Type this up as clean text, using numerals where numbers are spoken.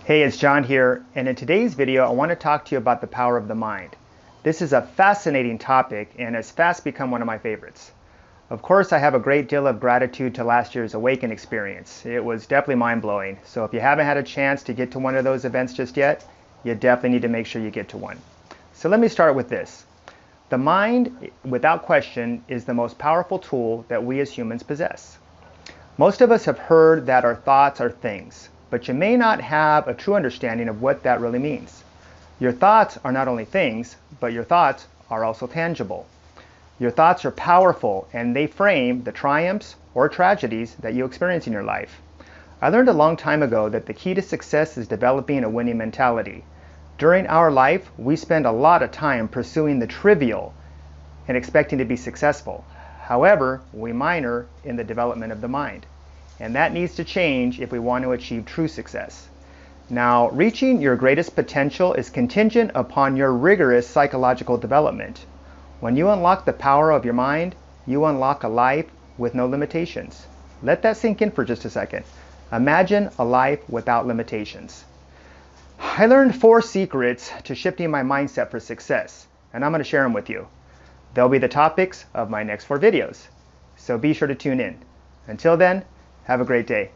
Hey, it's John here, and in today's video I want to talk to you about the power of the mind. This is a fascinating topic and has fast become one of my favorites. Of course, I have a great deal of gratitude to last year's Awaken experience. It was definitely mind-blowing, so if you haven't had a chance to get to one of those events just yet, you definitely need to make sure you get to one. So let me start with this. The mind, without question, is the most powerful tool that we as humans possess. Most of us have heard that our thoughts are things, but you may not have a true understanding of what that really means. Your thoughts are not only things, but your thoughts are also tangible. Your thoughts are powerful and they frame the triumphs or tragedies that you experience in your life. I learned a long time ago that the key to success is developing a winning mentality. During our life, we spend a lot of time pursuing the trivial and expecting to be successful. However, we minor in the development of the mind. And that needs to change if we want to achieve true success. Now, reaching your greatest potential is contingent upon your rigorous psychological development. When you unlock the power of your mind, you unlock a life with no limitations. Let that sink in for just a second. Imagine a life without limitations. I learned 4 secrets to shifting my mindset for success, and I'm going to share them with you. They'll be the topics of my next 4 videos, so be sure to tune in. Until then, have a great day.